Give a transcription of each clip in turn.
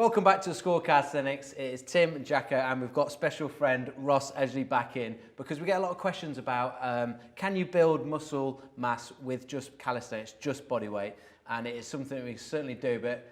Welcome back to the Scorecast, Lennox. It is Tim and Jacko, and we've got special friend Ross Edgley back in because we get a lot of questions about can you build muscle mass with just calisthenics, just body weight? And it is something that we certainly do, but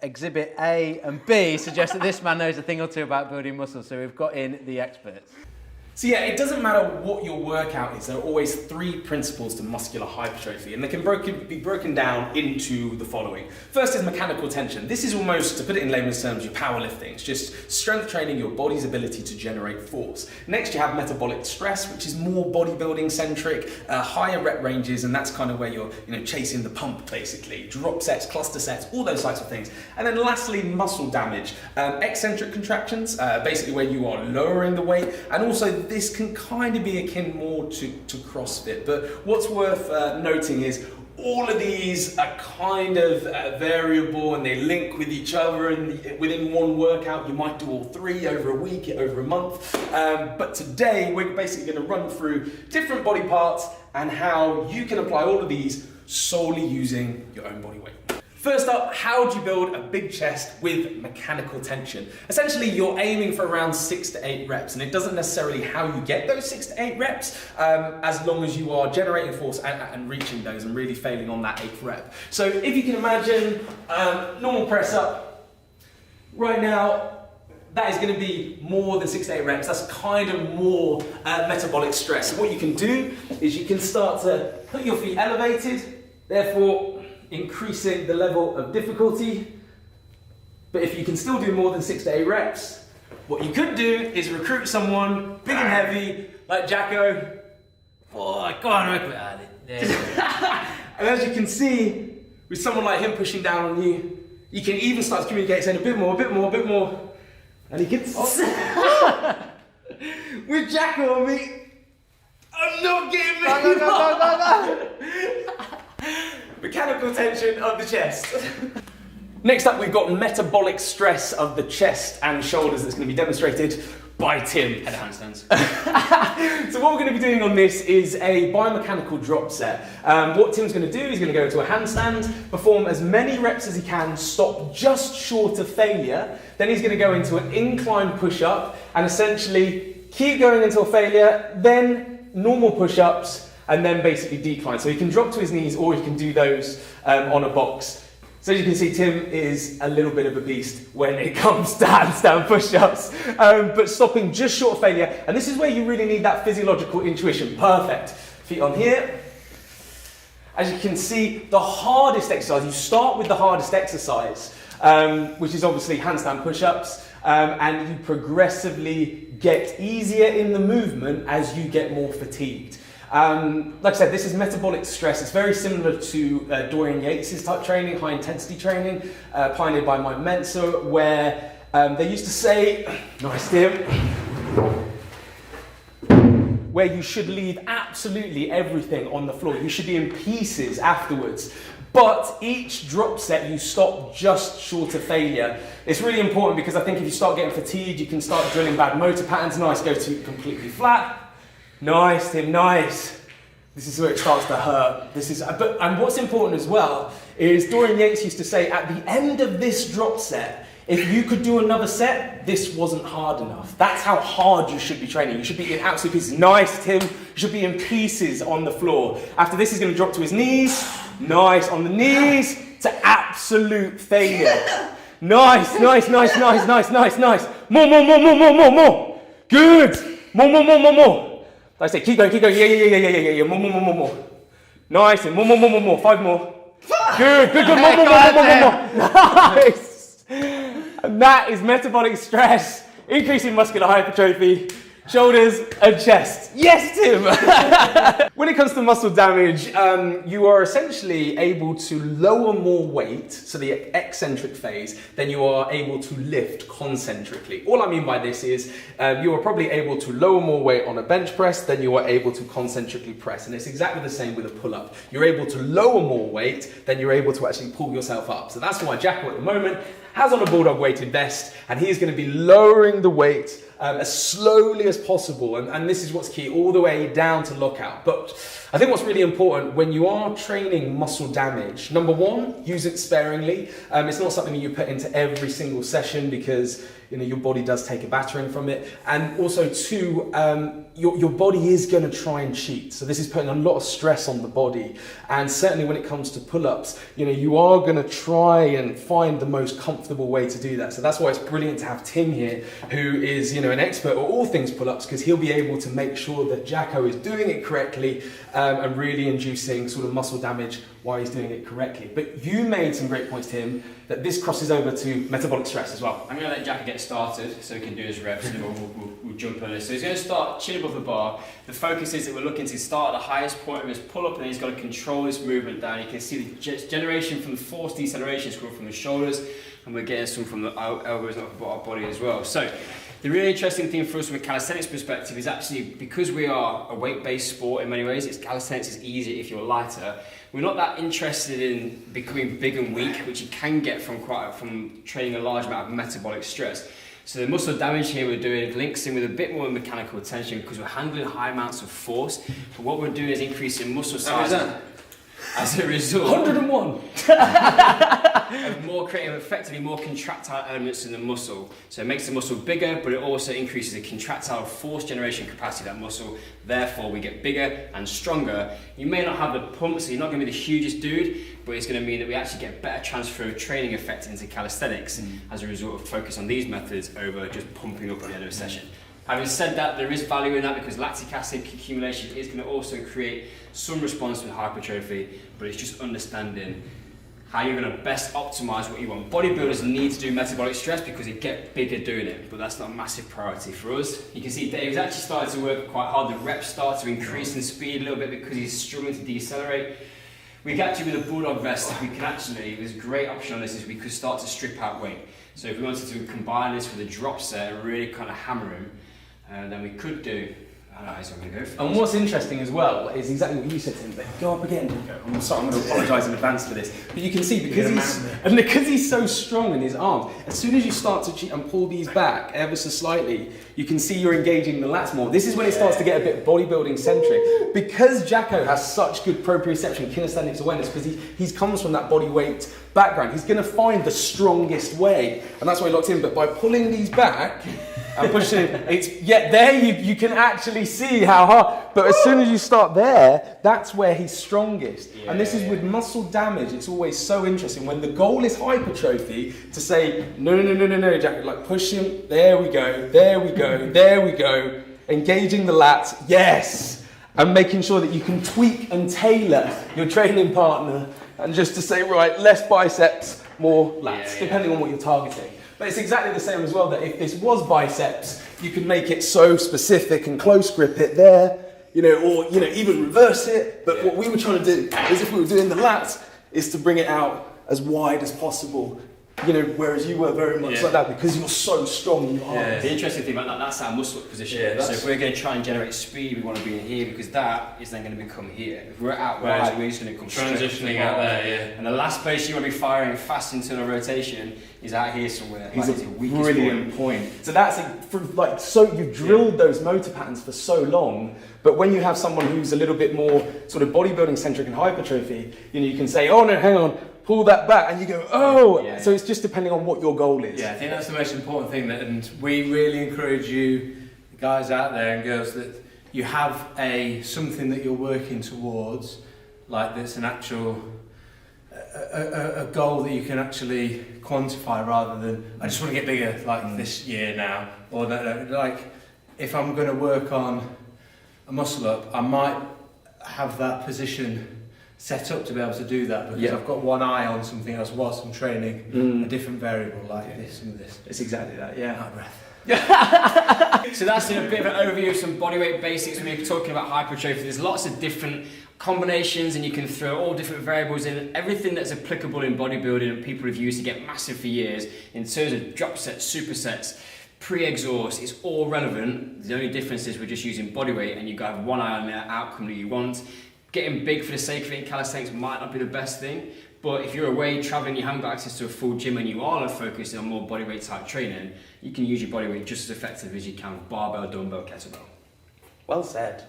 Exhibit A and B suggest that this man knows a thing or two about building muscle, so we've got in the experts. So yeah, it doesn't matter what your workout is, there are always three principles to muscular hypertrophy, and they can be broken down into the following. First is mechanical tension. This is almost, to put it in layman's terms, your powerlifting. It's just strength training, your body's ability to generate force. Next you have metabolic stress, which is more bodybuilding centric, higher rep ranges, and that's kind of where you're chasing the pump basically. Drop sets, cluster sets, all those types of things. And then lastly, muscle damage. Eccentric contractions, basically where you are lowering the weight, and also this can kind of be akin more to CrossFit, but what's worth noting is all of these are kind of variable and they link with each other, and within one workout you might do all three over a week, over a month, but today we're basically going to run through different body parts and how you can apply all of these solely using your own body weight. First up, how do you build a big chest with mechanical tension? Essentially, you're aiming for around 6 to 8 reps, and it doesn't necessarily how you get those 6 to 8 reps, as long as you are generating force and reaching those and really failing on that 8th rep. So if you can imagine normal press up, right now, that is going to be more than 6 to 8 reps. That's kind of more metabolic stress. So what you can do is you can start to put your feet elevated, therefore increasing the level of difficulty. But if you can still do more than 6 to 8 reps, what you could do is recruit someone big and heavy like Jacko. Oh, go on, and as you can see, with someone like him pushing down on you, you can even start to communicate, saying a bit more, a bit more, a bit more, and he gets with Jacko on me. I'm not getting me. No. Mechanical tension of the chest. Next up, we've got metabolic stress of the chest and shoulders that's going to be demonstrated by Tim. Head handstands. So what we're going to be doing on this is a biomechanical drop set. What Tim's going to do is going to go into a handstand, perform as many reps as he can, stop just short of failure. Then he's going to go into an incline push-up and essentially keep going until failure, then normal push-ups, and then basically decline. So he can drop to his knees or he can do those on a box. So as you can see, Tim is a little bit of a beast when it comes to handstand push-ups, but stopping just short of failure. And this is where you really need that physiological intuition. Perfect. Feet on here. As you can see, the hardest exercise, you start with the hardest exercise, which is obviously handstand push-ups, and you progressively get easier in the movement as you get more fatigued. Like I said, this is metabolic stress. It's very similar to Dorian Yates' type training, high intensity training, pioneered by Mike Mentzer, where they used to say, nice Tim, where you should leave absolutely everything on the floor. You should be in pieces afterwards. But each drop set, you stop just short of failure. It's really important because I think if you start getting fatigued, you can start drilling bad motor patterns. Nice, go to completely flat. Nice, Tim, nice. This is where it starts to hurt. And what's important as well is Dorian Yates used to say at the end of this drop set, if you could do another set, this wasn't hard enough. That's how hard you should be training. You should be in absolute pieces. Nice, Tim. You should be in pieces on the floor. After this, he's going to drop to his knees. Nice, on the knees to absolute failure. Nice, nice, nice, nice, nice, nice, nice. More. Good. More. Like I say, keep going. Yeah. More. Nice, and more. 5 more. Good. More. Nice. And that is metabolic stress, increasing muscular hypertrophy, shoulders and chest. Yes, Tim! When it comes to muscle damage, you are essentially able to lower more weight, so the eccentric phase, than you are able to lift concentrically. All I mean by this is you are probably able to lower more weight on a bench press than you are able to concentrically press. And it's exactly the same with a pull-up. You're able to lower more weight than you're able to actually pull yourself up. So that's why Jacko at the moment has on a bulldog weighted vest, and he is going to be lowering the weight as slowly as possible, and this is what's key, all the way down to lockout. But I think what's really important when you are training muscle damage, number one, use it sparingly. It's not something that you put into every single session because your body does take a battering from it. And also two, your body is going to try and cheat. So this is putting a lot of stress on the body. And certainly when it comes to pull-ups, you are going to try and find the most comfortable way to do that. So that's why it's brilliant to have Tim here, who is, an expert at all things pull-ups, because he'll be able to make sure that Jacko is doing it correctly and really inducing sort of muscle damage while he's doing it correctly. But you made some great points, Tim, that this crosses over to metabolic stress as well. I'm going to let Jacko get started so he can do his reps, and then we'll jump on this. So he's going to start chin above the bar. The focus is that we're looking to start at the highest point of his pull-up, and then he's got to control this movement down. You can see the generation from the force deceleration is coming from the shoulders, and we're getting some from the elbows and upper our body as well. So the really interesting thing for us from a calisthenics perspective is actually, because we are a weight-based sport in many ways, calisthenics is easier if you're lighter. We're not that interested in becoming big and weak, which you can get from training a large amount of metabolic stress. So the muscle damage here we're doing links in with a bit more mechanical tension because we're handling high amounts of force. But what we're doing is increasing muscle size. As a result, 101. of creating effectively more contractile elements in the muscle. So it makes the muscle bigger, but it also increases the contractile force generation capacity of that muscle. Therefore, we get bigger and stronger. You may not have the pump, so you're not going to be the hugest dude, but it's going to mean that we actually get better transfer of training effect into calisthenics as a result of focus on these methods over just pumping up at the end of a session. Having said that, there is value in that because lactic acid accumulation is going to also create some response with hypertrophy, but it's just understanding how you're going to best optimize what you want. Bodybuilders need to do metabolic stress because they get bigger doing it, but that's not a massive priority for us. You can see Dave's actually started to work quite hard. The reps start to increase in speed a little bit because he's struggling to decelerate. We can actually, with a bulldog vest, there's a great option on this, is we could start to strip out weight. So if we wanted to combine this with a drop set and really kind of hammer him, then we could do. So I'm going to go for and what's interesting as well is exactly what you said, Tim. Go up again. I'm sorry, I'm going to apologise in advance for this. But you can see because he's so strong in his arms, as soon as you start to cheat and pull these back ever so slightly, you can see you're engaging the lats more. This is when it starts to get a bit bodybuilding centric. Because Jacko has such good proprioception, kinesthetics awareness, because he comes from that body weight background, he's going to find the strongest way, and that's why he locked in. But by pulling these back and pushing, there you can actually see how hard. But as soon as you start there, that's where he's strongest. And this is with muscle damage. It's always so interesting when the goal is hypertrophy to say no, Jacko, like push him. There we go. Engaging the lats, yes, and making sure that you can tweak and tailor your training partner, and just to say, right, less biceps, more lats, depending on what you're targeting. But it's exactly the same as well, that if this was biceps, you could make it so specific and close grip it there, or even reverse it. But what we were trying to do is, if we were doing the lats, is to bring it out as wide as possible. Whereas you were very much like that because you're so strong in your arms. The interesting thing about that's our muscle up position. So if we're going to try and generate speed, we want to be in here because that is then going to become here. If we're out wide, we're just going to come transitioning out there. And the last place you want to be firing fast internal rotation is out here somewhere. It's a brilliant point. So that's you've drilled those motor patterns for so long, but when you have someone who's a little bit more sort of bodybuilding centric and hypertrophy, you can say, oh no, hang on, pull that back, and you go, oh. So it's just depending on what your goal is. Yeah, I think that's the most important thing, and we really encourage you guys out there and girls that you have something that you're working towards, like that's an actual a goal that you can actually quantify, rather than I just want to get bigger like this year now, or that, like if I'm going to work on a muscle up, I might have that position set up to be able to do that because I've got one eye on something else whilst I'm training a different variable like this and this. It's exactly that, Out of breath. So that's a bit of an overview of some bodyweight basics when we're talking about hypertrophy. There's lots of different combinations and you can throw all different variables in. Everything that's applicable in bodybuilding and people have used to get massive for years in terms of drop sets, supersets, pre-exhaust, it's all relevant. The only difference is we're just using bodyweight and you have one eye on the outcome that you want. Getting big for the sake of it in calisthenics might not be the best thing, But if you're away traveling, you haven't got access to a full gym and you are focusing on more bodyweight type training, you can use your bodyweight just as effective as you can with barbell, dumbbell, kettlebell. Well said.